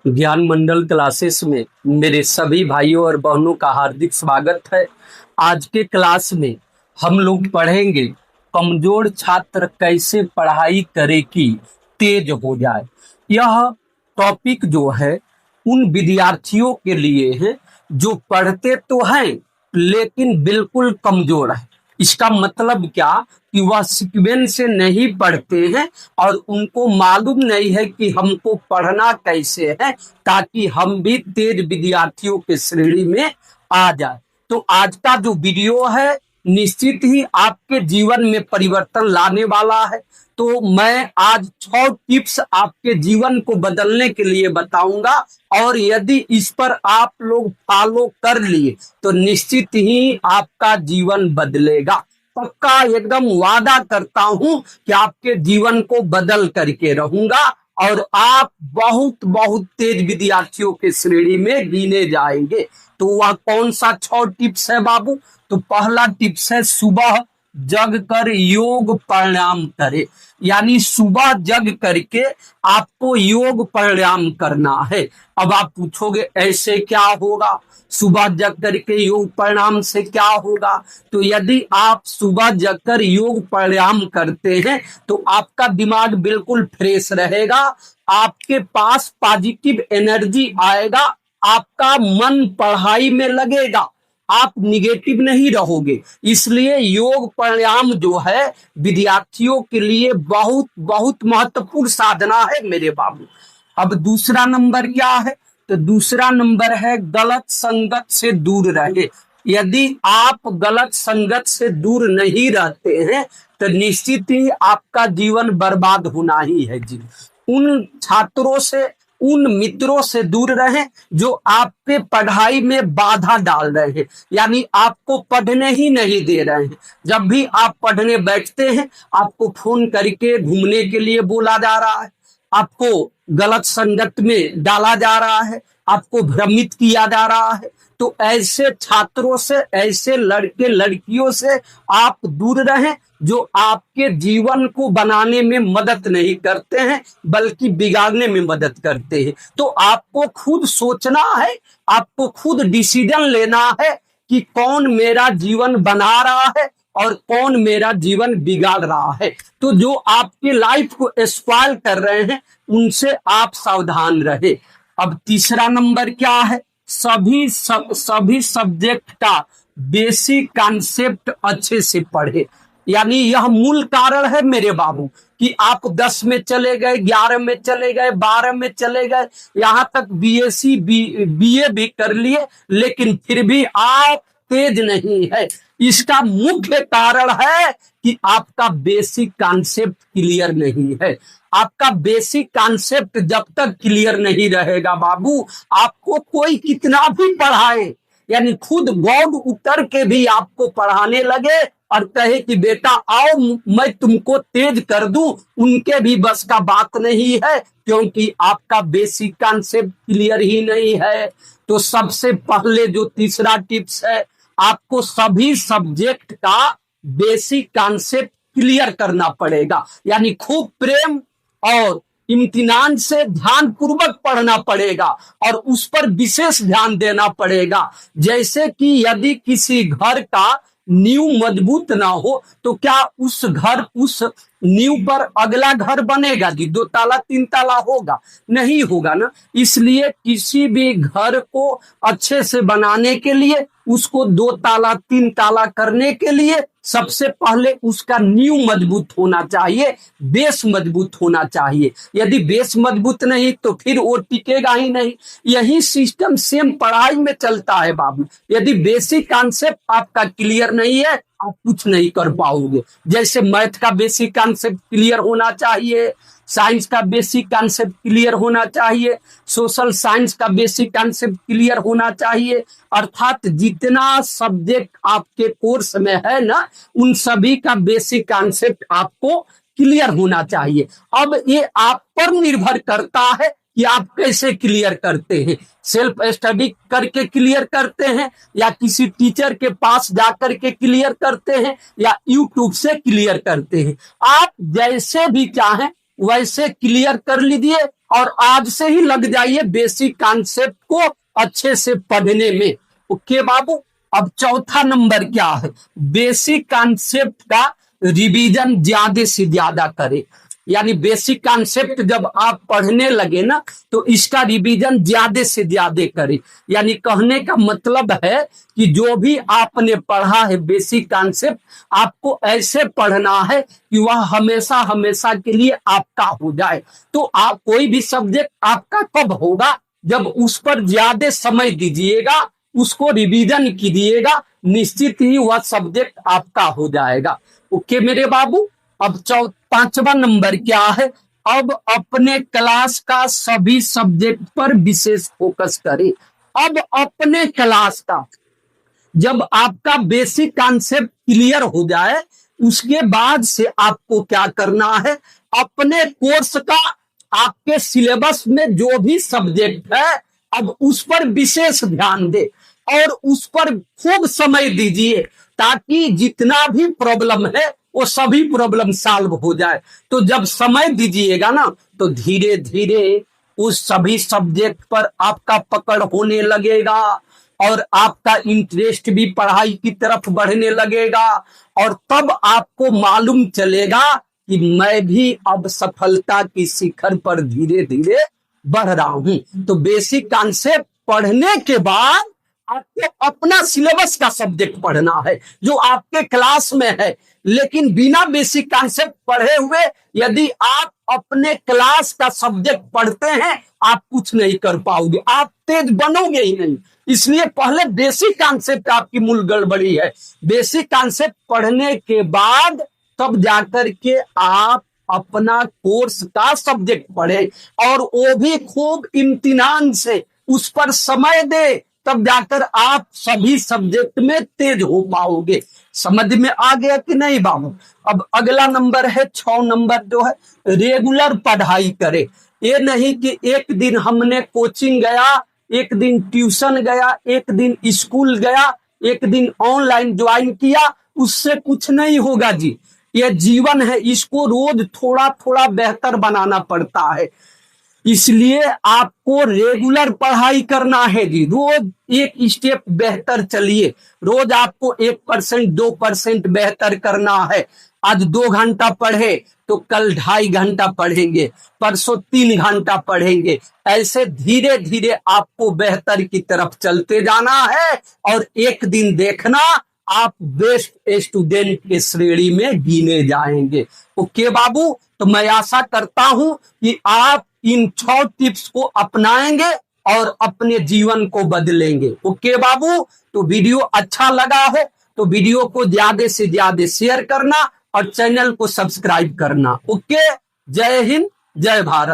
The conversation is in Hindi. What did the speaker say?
ज्ञान मंडल क्लासेस में मेरे सभी भाइयों और बहनों का हार्दिक स्वागत है। आज के क्लास में हम लोग पढ़ेंगे कमजोर छात्र कैसे पढ़ाई करे कि तेज हो जाए। यह टॉपिक जो है उन विद्यार्थियों के लिए है जो पढ़ते तो हैं लेकिन बिल्कुल कमजोर है। इसका मतलब क्या कि वह सीक्वेंस से नहीं पढ़ते हैं और उनको मालूम नहीं है कि हमको पढ़ना कैसे है ताकि हम भी तेज विद्यार्थियों के श्रेणी में आ जाए। तो आज का जो वीडियो है निश्चित ही आपके जीवन में परिवर्तन लाने वाला है। तो मैं आज 6 टिप्स आपके जीवन को बदलने के लिए बताऊंगा और यदि इस पर आप लोग फॉलो कर लिए तो निश्चित ही आपका जीवन बदलेगा। पक्का एकदम वादा करता हूं कि आपके जीवन को बदल करके रहूंगा और आप बहुत बहुत तेज विद्यार्थियों के श्रेणी में गिने जाएंगे। तो वह कौन सा 6 टिप्स है बाबू? तो पहला टिप्स है सुबह जग कर योग प्राणायाम करे। यानी सुबह जग करके आपको योग प्राणायाम करना है। अब आप पूछोगे ऐसे क्या होगा, सुबह जग करके योग प्राणायाम से क्या होगा? तो यदि आप सुबह जग कर योग प्राणायाम करते हैं तो आपका दिमाग बिल्कुल फ्रेश रहेगा, आपके पास पॉजिटिव एनर्जी आएगा, आपका मन पढ़ाई में लगेगा, आप निगेटिव नहीं रहोगे। इसलिए योग प्राणायाम जो है विद्यार्थियों के लिए बहुत बहुत महत्वपूर्ण साधना है मेरे बाबू। अब दूसरा नंबर क्या है? तो दूसरा नंबर है गलत संगत से दूर रहे। यदि आप गलत संगत से दूर नहीं रहते हैं तो निश्चित ही आपका जीवन बर्बाद होना ही है जी। उन छात्रों से, उन मित्रों से दूर रहें जो आपके पढ़ाई में बाधा डाल रहे हैं, यानी आपको पढ़ने ही नहीं दे रहे हैं। जब भी आप पढ़ने बैठते हैं आपको फोन करके घूमने के लिए बोला जा रहा है, आपको गलत संगत में डाला जा रहा है, आपको भ्रमित किया जा रहा है। तो ऐसे छात्रों से, ऐसे लड़के लड़कियों से आप दूर रहें जो आपके जीवन को बनाने में मदद नहीं करते हैं बल्कि बिगाड़ने में मदद करते हैं। तो आपको खुद सोचना है, आपको खुद डिसीजन लेना है कि कौन मेरा जीवन बना रहा है और कौन मेरा जीवन बिगाड़ रहा है। तो जो आपकी लाइफ को स्पॉइल कर रहे हैं उनसे आप सावधान रहे। अब तीसरा नंबर क्या है? सभी सब्जेक्ट का बेसिक कॉन्सेप्ट अच्छे से पढ़े। यानी यह मूल कारण है मेरे बाबू कि आप 10 में चले गए, 11 में चले गए, 12 में चले गए, यहां तक बीएससी बीए भी कर लिए लेकिन फिर भी आप तेज नहीं है। इसका मुख्य कारण है कि आपका बेसिक कॉन्सेप्ट क्लियर नहीं है। आपका बेसिक कॉन्सेप्ट जब तक क्लियर नहीं रहेगा बाबू, आपको कोई कितना भी पढ़ाए, यानी खुद गॉड उतर के भी आपको पढ़ाने लगे और कहे कि बेटा आओ मैं तुमको तेज कर दूं, उनके भी बस का बात नहीं है क्योंकि आपका बेसिक कॉन्सेप्ट क्लियर ही नहीं है। तो सबसे पहले जो तीसरा टिप्स है, आपको सभी सब्जेक्ट का बेसिक कॉन्सेप्ट क्लियर करना पड़ेगा। यानी खूब प्रेम और इम्तिनान से ध्यान पूर्वक पढ़ना पड़ेगा और उस पर विशेष ध्यान देना पड़ेगा। जैसे कि यदि किसी घर का नींव मजबूत ना हो तो क्या उस नींव पर अगला घर बनेगा जी? 2 ताला 3 ताला होगा? नहीं होगा ना। इसलिए किसी भी घर को अच्छे से बनाने के लिए, उसको 2 ताला 3 ताला करने के लिए सबसे पहले उसका नींव मजबूत होना चाहिए, बेस मजबूत होना चाहिए। यदि बेस मजबूत नहीं तो फिर वो टिकेगा ही नहीं। यही सिस्टम सेम पढ़ाई में चलता है बाबू। यदि बेसिक कॉन्सेप्ट आपका क्लियर नहीं है आप कुछ नहीं कर पाओगे। जैसे मैथ का बेसिक कॉन्सेप्ट क्लियर होना चाहिए, साइंस का बेसिक कॉन्सेप्ट क्लियर होना चाहिए, सोशल साइंस का बेसिक कॉन्सेप्ट क्लियर होना चाहिए। अर्थात जितना सब्जेक्ट आपके कोर्स में है ना, उन सभी का बेसिक कॉन्सेप्ट आपको क्लियर होना चाहिए। अब ये आप पर निर्भर करता है कि आप कैसे क्लियर करते हैं। सेल्फ स्टडी करके क्लियर करते हैं या किसी टीचर के पास जाकर के क्लियर करते हैं या यूट्यूब से क्लियर करते हैं। आप जैसे भी चाहें वैसे क्लियर कर लीजिए और आज से ही लग जाइए बेसिक कॉन्सेप्ट को अच्छे से पढ़ने में। ओके बाबू, अब चौथा नंबर क्या है, बेसिक कॉन्सेप्ट का रिवीजन ज्यादा से ज्यादा करें। यानी बेसिक कॉन्सेप्ट जब आप पढ़ने लगे ना तो इसका रिवीजन ज्यादा से ज्यादा करें। यानी कहने का मतलब है कि जो भी आपने पढ़ा है बेसिक कॉन्सेप्ट, आपको ऐसे पढ़ना है कि वह हमेशा हमेशा के लिए आपका हो जाए। तो आप कोई भी सब्जेक्ट आपका कब होगा, जब उस पर ज्यादा समय दीजिएगा, उसको रिवीजन कीजिएगा, निश्चित ही वह सब्जेक्ट आपका हो जाएगा। ओके मेरे बाबू, अब पांचवा नंबर क्या है, अब अपने क्लास का सभी सब्जेक्ट पर विशेष फोकस करें। अब अपने क्लास का, जब आपका बेसिक कॉन्सेप्ट क्लियर हो जाए उसके बाद से आपको क्या करना है, अपने कोर्स का, आपके सिलेबस में जो भी सब्जेक्ट है अब उस पर विशेष ध्यान दे और उस पर खूब समय दीजिए, ताकि जितना भी प्रॉब्लम है वो सभी प्रॉब्लम सॉल्व हो जाए। तो जब समय दीजिएगा ना तो धीरे धीरे उस सभी सब्जेक्ट पर आपका पकड़ होने लगेगा और आपका इंटरेस्ट भी पढ़ाई की तरफ बढ़ने लगेगा, और तब आपको मालूम चलेगा कि मैं भी अब सफलता की शिखर पर धीरे धीरे बढ़ रहा हूं। तो बेसिक कॉन्सेप्ट पढ़ने के बाद आपको अपना सिलेबस का सब्जेक्ट पढ़ना है जो आपके क्लास में है। लेकिन बिना बेसिक कॉन्सेप्ट पढ़े हुए यदि आप अपने क्लास का सब्जेक्ट पढ़ते हैं, आप कुछ नहीं कर पाओगे, आप तेज बनोगे ही नहीं। इसलिए पहले बेसिक कॉन्सेप्ट आपकी मूल गड़बड़ी है। बेसिक कॉन्सेप्ट पढ़ने के बाद तब जाकर के आप अपना कोर्स का सब्जेक्ट पढ़े, और वो भी खूब इम्तिनान से उस पर समय दे, तब जाकर आप सभी सब्जेक्ट में तेज हो पाओगे। समझ में आ गया कि नहीं बाबू। अब अगला नंबर है 6 नंबर, जो है रेगुलर पढ़ाई करे। ये नहीं कि एक दिन हमने कोचिंग गया, एक दिन ट्यूशन गया, एक दिन स्कूल गया, एक दिन ऑनलाइन ज्वाइन किया, उससे कुछ नहीं होगा जी। ये जीवन है, इसको रोज थोड़ा थोड़ा बेहतर बनाना पड़ता है। इसलिए आपको रेगुलर पढ़ाई करना है जी। रोज एक स्टेप बेहतर चलिए, रोज आपको 1% 2% बेहतर करना है। आज 2 घंटा पढ़े तो कल 2.5 घंटा पढ़ेंगे, परसों 3 घंटा पढ़ेंगे। ऐसे धीरे धीरे आपको बेहतर की तरफ चलते जाना है, और एक दिन देखना आप बेस्ट स्टूडेंट के श्रेणी में गिने जाएंगे। ओके बाबू, तो मैं आशा करता हूं कि आप इन 6 टिप्स को अपनाएंगे और अपने जीवन को बदलेंगे। ओके बाबू, तो वीडियो अच्छा लगा हो तो वीडियो को ज्यादा से ज्यादा शेयर करना और चैनल को सब्सक्राइब करना। ओके, जय हिंद, जय भारत।